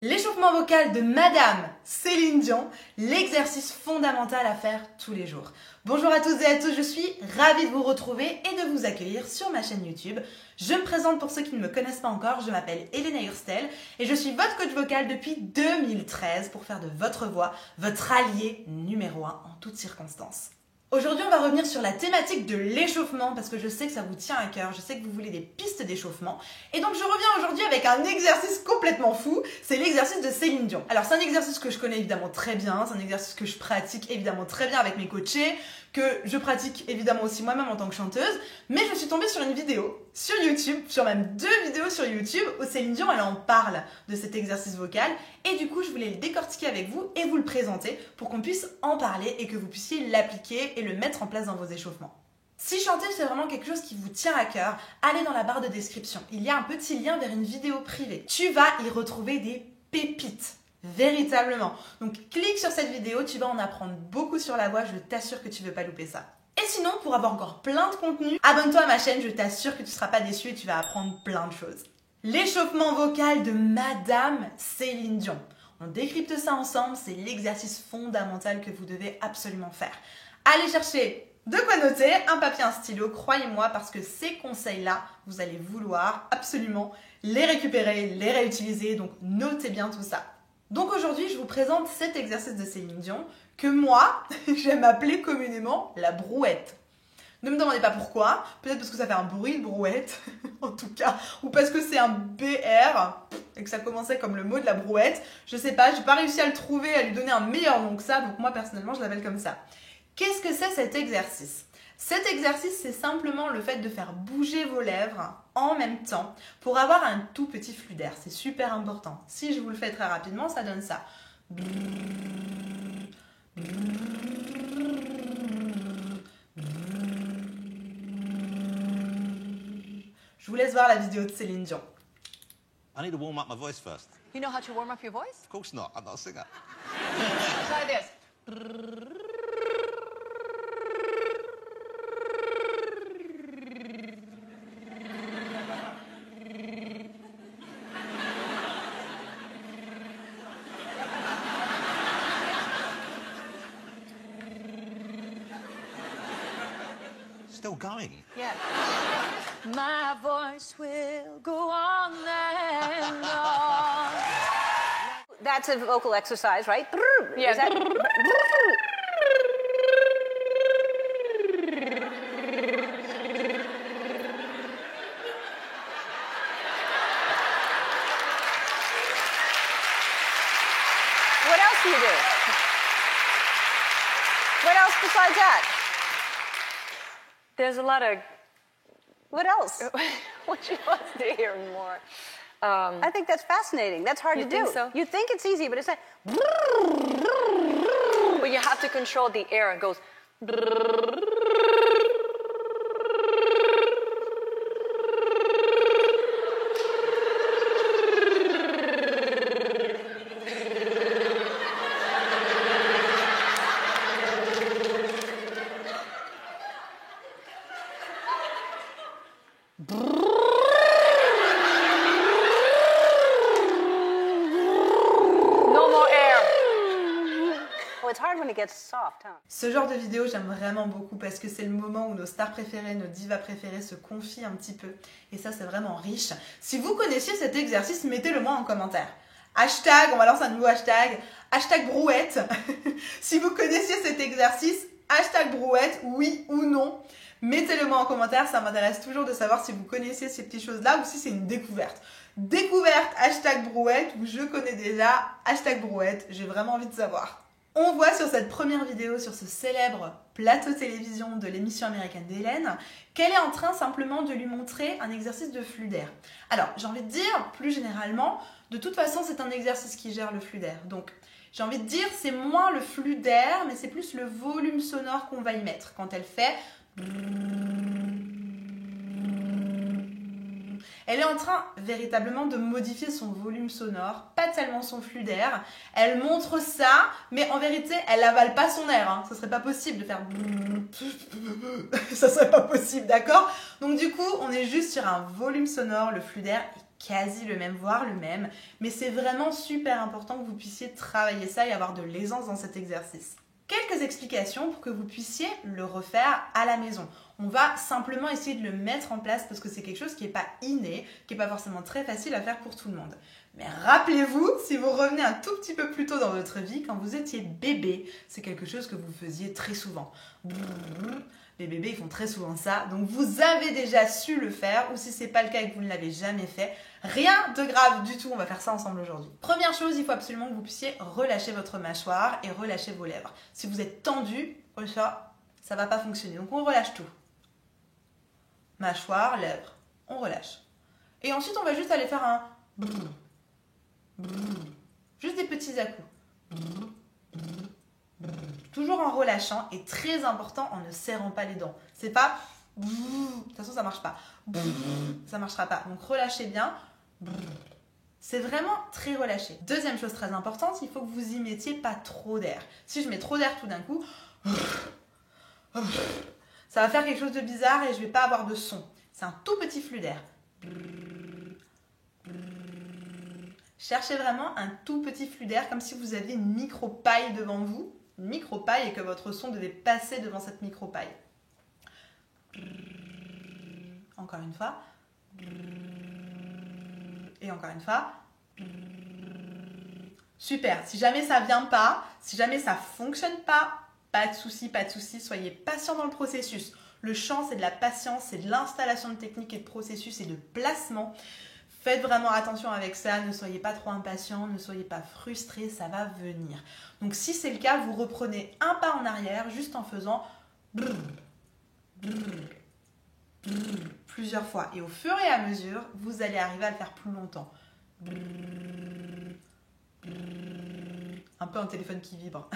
L'échauffement vocal de Madame Céline Dion, l'exercice fondamental à faire tous les jours. Bonjour à toutes et à tous, je suis ravie de vous retrouver et de vous accueillir sur ma chaîne YouTube. Je me présente pour ceux qui ne me connaissent pas encore, je m'appelle Elena Hurstel et je suis votre coach vocal depuis 2013 pour faire de votre voix votre allié numéro 1 en toutes circonstances. Aujourd'hui, on va revenir sur la thématique de l'échauffement parce que je sais que ça vous tient à cœur, je sais que vous voulez des pistes d'échauffement. Et donc, je reviens aujourd'hui avec un exercice complètement fou, c'est l'exercice de Céline Dion. Alors, c'est un exercice que je connais évidemment très bien, c'est un exercice que je pratique évidemment très bien avec mes coachés, que je pratique évidemment aussi moi-même en tant que chanteuse, mais je suis tombée sur une vidéo sur YouTube, sur même 2 vidéos sur YouTube, où Céline Dion, elle en parle de cet exercice vocal, et du coup, je voulais le décortiquer avec vous et vous le présenter pour qu'on puisse en parler et que vous puissiez l'appliquer et le mettre en place dans vos échauffements. Si chanter, c'est vraiment quelque chose qui vous tient à cœur, allez dans la barre de description. Il y a un petit lien vers une vidéo privée. Tu vas y retrouver des pépites. Véritablement. Donc, clique sur cette vidéo, tu vas en apprendre beaucoup sur la voix, je t'assure que tu ne veux pas louper ça. Et sinon, pour avoir encore plein de contenu, abonne-toi à ma chaîne, je t'assure que tu ne seras pas déçu et tu vas apprendre plein de choses. L'échauffement vocal de Madame Céline Dion. On décrypte ça ensemble, c'est l'exercice fondamental que vous devez absolument faire. Allez chercher de quoi noter, un papier, un stylo, croyez-moi, parce que ces conseils-là, vous allez vouloir absolument les récupérer, les réutiliser, donc notez bien tout ça. Donc aujourd'hui, je vous présente cet exercice de Céline Dion que moi, j'aime appeler communément la brouette. Ne me demandez pas pourquoi, peut-être parce que ça fait un bruit de brouette, en tout cas, ou parce que c'est un BR et que ça commençait comme le mot de la brouette. Je sais pas, j'ai pas réussi à le trouver, à lui donner un meilleur nom que ça, donc moi personnellement, je l'appelle comme ça. Qu'est-ce que c'est cet exercice ? Cet exercice, c'est simplement le fait de faire bouger vos lèvres en même temps pour avoir un tout petit flux d'air. C'est super important. Si je vous le fais très rapidement, ça donne ça. Je vous laisse voir la vidéo de Céline Dion. I need to warm up my voice first. You know how to warm up your voice? Of course not. I'm not a singer. Try this. Still going. Yeah. My voice will go on and on. That's a vocal exercise, right? Yeah. Is that... What else do you do? What else besides that? There's a lot of... What else? What you want to hear more? I think that's fascinating. That's hard You to think do. so? You think it's easy, but it's not. But you have to control the air. It goes... No more air. Well, it's hard when it gets soft, huh? Ce genre de vidéo, j'aime vraiment beaucoup parce que c'est le moment où nos stars préférées, nos divas préférées se confient un petit peu. Et ça, c'est vraiment riche. Si vous connaissiez cet exercice, mettez-le moi en commentaire. Hashtag, on va lancer un nouveau hashtag. Hashtag brouette. Si vous connaissiez cet exercice, hashtag brouette, oui ou non. Mettez-le moi en commentaire, ça m'intéresse toujours de savoir si vous connaissiez ces petites choses-là ou si c'est une découverte. Découverte, hashtag brouette, ou je connais déjà, hashtag brouette, j'ai vraiment envie de savoir. On voit sur cette première vidéo, sur ce célèbre plateau télévision de l'émission américaine d'Hélène, qu'elle est en train simplement de lui montrer un exercice de flux d'air. Alors, j'ai envie de dire, plus généralement, de toute façon, c'est un exercice qui gère le flux d'air. Donc, j'ai envie de dire, c'est moins le flux d'air, mais c'est plus le volume sonore qu'on va y mettre. Quand elle fait... Elle est en train véritablement de modifier son volume sonore, pas tellement son flux d'air. Elle montre ça, mais en vérité, elle n'avale pas son air. Hein. Ce serait pas possible de faire... Ça serait pas possible, d'accord? Donc du coup, on est juste sur un volume sonore, le flux d'air est quasi le même, voire le même, mais c'est vraiment super important que vous puissiez travailler ça et avoir de l'aisance dans cet exercice. Quelques explications pour que vous puissiez le refaire à la maison. On va simplement essayer de le mettre en place parce que c'est quelque chose qui n'est pas inné, qui n'est pas forcément très facile à faire pour tout le monde. Mais rappelez-vous, si vous revenez un tout petit peu plus tôt dans votre vie, quand vous étiez bébé, c'est quelque chose que vous faisiez très souvent. Les bébés, ils font très souvent ça, donc vous avez déjà su le faire, ou si ce n'est pas le cas et que vous ne l'avez jamais fait, rien de grave du tout, on va faire ça ensemble aujourd'hui. Première chose, il faut absolument que vous puissiez relâcher votre mâchoire et relâcher vos lèvres. Si vous êtes tendu, ça ne va pas fonctionner, donc on relâche tout. Mâchoire, lèvres, on relâche. Et ensuite, on va juste aller faire un brrr, brrr, juste des petits à-coups. Brrr, brrr, brrr. Toujours en relâchant et très important en ne serrant pas les dents. C'est pas brrr, de toute façon ça marche pas. Brrr, ça marchera pas. Donc relâchez bien. Brrr. C'est vraiment très relâché. Deuxième chose très importante, il faut que vous y mettiez pas trop d'air. Si je mets trop d'air tout d'un coup, ça va faire quelque chose de bizarre et je vais pas avoir de son. C'est un tout petit flux d'air. Cherchez vraiment un tout petit flux d'air comme si vous aviez une micro-paille devant vous. Une micro-paille et que votre son devait passer devant cette micro-paille. Encore une fois. Et encore une fois. Super. Si jamais ça vient pas, si jamais ça fonctionne pas de souci, soyez patient dans le processus. Le chant, c'est de la patience, c'est de l'installation de techniques et de processus et de placement. Faites vraiment attention avec ça, ne soyez pas trop impatient, ne soyez pas frustré, ça va venir. Donc si c'est le cas, vous reprenez un pas en arrière juste en faisant brrr, brrr, brrr, plusieurs fois. Et au fur et à mesure, vous allez arriver à le faire plus longtemps. Brrr, brrr, un peu un téléphone qui vibre.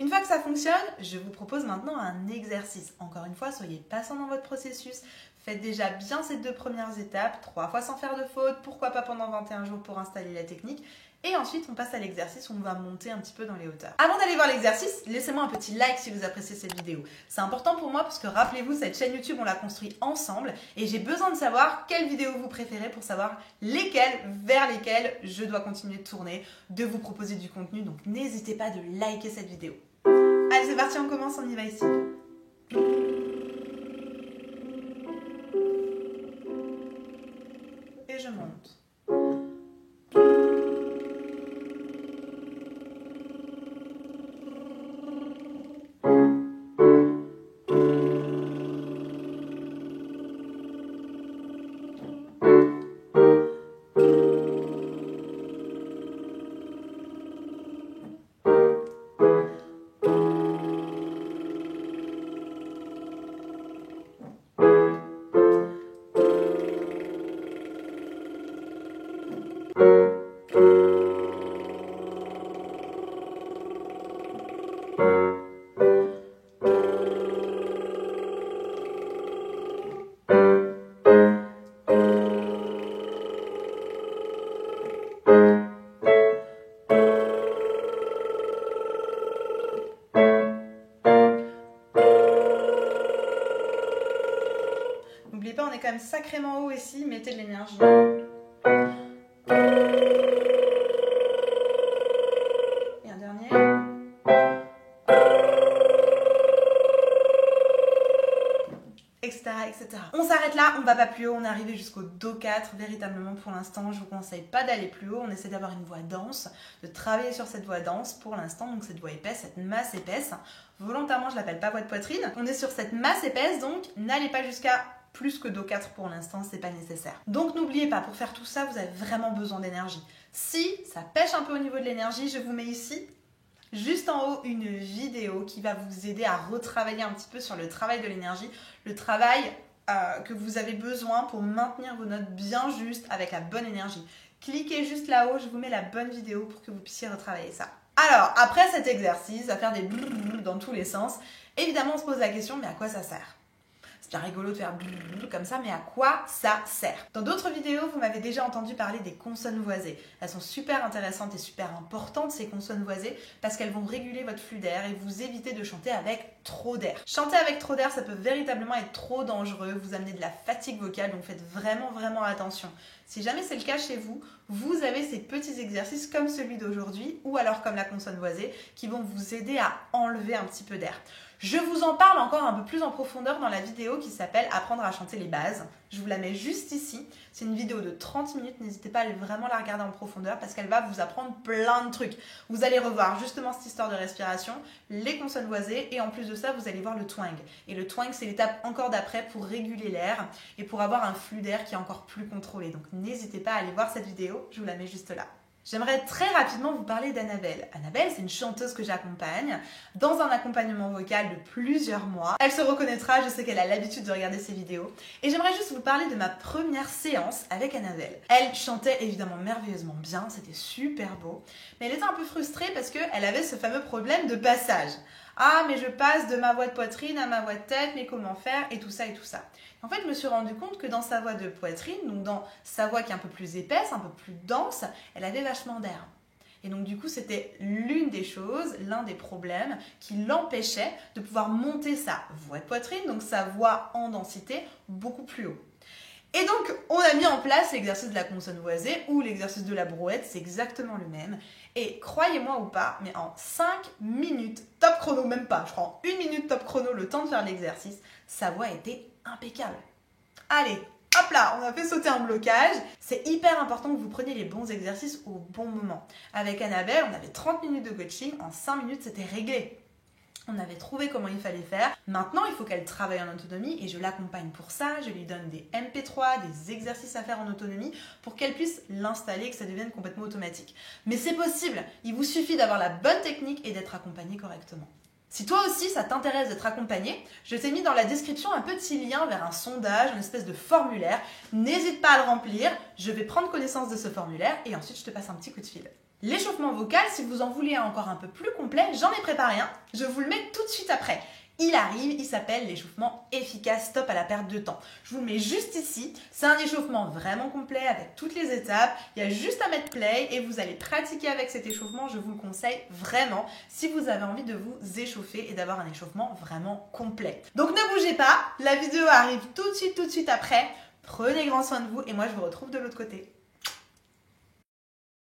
Une fois que ça fonctionne, je vous propose maintenant un exercice. Encore une fois, soyez patient dans votre processus. Faites déjà bien ces 2 premières étapes, 3 fois sans faire de faute, pourquoi pas pendant 21 jours pour installer la technique. Et ensuite, on passe à l'exercice où on va monter un petit peu dans les hauteurs. Avant d'aller voir l'exercice, laissez-moi un petit like si vous appréciez cette vidéo. C'est important pour moi parce que rappelez-vous, cette chaîne YouTube, on l'a construite ensemble et j'ai besoin de savoir quelle vidéo vous préférez pour savoir vers lesquelles je dois continuer de tourner, de vous proposer du contenu. Donc n'hésitez pas de liker cette vidéo. Allez, c'est parti, on commence, on y va ici. Et je monte. N'oubliez pas, on est quand même sacrément haut ici, mettez de l'énergie. Et un dernier. Etc, etc. On s'arrête là, on va pas plus haut, on est arrivé jusqu'au Do 4. Véritablement, pour l'instant, je vous conseille pas d'aller plus haut. On essaie d'avoir une voix dense, de travailler sur cette voix dense pour l'instant. Donc cette voix épaisse, cette masse épaisse. Volontairement, je l'appelle pas voix de poitrine. On est sur cette masse épaisse, donc n'allez pas jusqu'à plus que Do 4 pour l'instant, c'est pas nécessaire. Donc n'oubliez pas, pour faire tout ça, vous avez vraiment besoin d'énergie. Si ça pêche un peu au niveau de l'énergie, je vous mets ici, juste en haut, une vidéo qui va vous aider à retravailler un petit peu sur le travail de l'énergie, le travail que vous avez besoin pour maintenir vos notes bien justes avec la bonne énergie. Cliquez juste là-haut, je vous mets la bonne vidéo pour que vous puissiez retravailler ça. Alors, après cet exercice, à faire des blablabla dans tous les sens, évidemment on se pose la question, mais à quoi ça sert ? C'est bien rigolo de faire blablabla comme ça, mais à quoi ça sert? Dans d'autres vidéos, vous m'avez déjà entendu parler des consonnes voisées. Elles sont super intéressantes et super importantes, ces consonnes voisées, parce qu'elles vont réguler votre flux d'air et vous éviter de chanter avec trop d'air. Chanter avec trop d'air, ça peut véritablement être trop dangereux, vous amener de la fatigue vocale, donc faites vraiment attention. Si jamais c'est le cas chez vous, vous avez ces petits exercices comme celui d'aujourd'hui ou alors comme la consonne voisée qui vont vous aider à enlever un petit peu d'air. Je vous en parle encore un peu plus en profondeur dans la vidéo qui s'appelle Apprendre à chanter les bases. Je vous la mets juste ici. C'est une vidéo de 30 minutes. N'hésitez pas à aller vraiment la regarder en profondeur parce qu'elle va vous apprendre plein de trucs. Vous allez revoir justement cette histoire de respiration, les consonnes voisées et en plus de ça, vous allez voir le twang. Et le twang, c'est l'étape encore d'après pour réguler l'air et pour avoir un flux d'air qui est encore plus contrôlé. Donc n'hésitez pas à aller voir cette vidéo. Je vous la mets juste là. J'aimerais très rapidement vous parler d'Annabelle. Annabelle, c'est une chanteuse que j'accompagne dans un accompagnement vocal de plusieurs mois. Elle se reconnaîtra, je sais qu'elle a l'habitude de regarder ces vidéos. Et j'aimerais juste vous parler de ma première séance avec Annabelle. Elle chantait évidemment merveilleusement bien, c'était super beau. Mais elle était un peu frustrée parce qu'elle avait ce fameux problème de passage. Ah, mais je passe de ma voix de poitrine à ma voix de tête, mais comment faire? Et tout ça et tout ça. En fait, je me suis rendu compte que dans sa voix de poitrine, donc dans sa voix qui est un peu plus épaisse, un peu plus dense, elle avait vachement d'air. Et donc du coup, c'était l'une des choses, l'un des problèmes qui l'empêchait de pouvoir monter sa voix de poitrine, donc sa voix en densité, beaucoup plus haut. Et donc, on a mis en place l'exercice de la consonne voisée ou l'exercice de la brouette, c'est exactement le même. Et croyez-moi ou pas, mais en 5 minutes, top chrono, même pas, je prends 1 minute top chrono, le temps de faire l'exercice, sa voix était impeccable. Allez, hop là, on a fait sauter un blocage. C'est hyper important que vous preniez les bons exercices au bon moment. Avec Annabelle, on avait 30 minutes de coaching, en 5 minutes, c'était réglé. On avait trouvé comment il fallait faire. Maintenant, il faut qu'elle travaille en autonomie et je l'accompagne pour ça. Je lui donne des MP3, des exercices à faire en autonomie pour qu'elle puisse l'installer et que ça devienne complètement automatique. Mais c'est possible. Il vous suffit d'avoir la bonne technique et d'être accompagné correctement. Si toi aussi ça t'intéresse d'être accompagné, je t'ai mis dans la description un petit lien vers un sondage, une espèce de formulaire. N'hésite pas à le remplir. Je vais prendre connaissance de ce formulaire et ensuite je te passe un petit coup de fil. L'échauffement vocal, si vous en voulez un encore un peu plus complet, j'en ai préparé un. Je vous le mets tout de suite après. Il arrive, il s'appelle l'échauffement efficace, stop à la perte de temps. Je vous le mets juste ici. C'est un échauffement vraiment complet avec toutes les étapes. Il y a juste à mettre play et vous allez pratiquer avec cet échauffement. Je vous le conseille vraiment si vous avez envie de vous échauffer et d'avoir un échauffement vraiment complet. Donc ne bougez pas, la vidéo arrive tout de suite après. Prenez grand soin de vous et moi je vous retrouve de l'autre côté.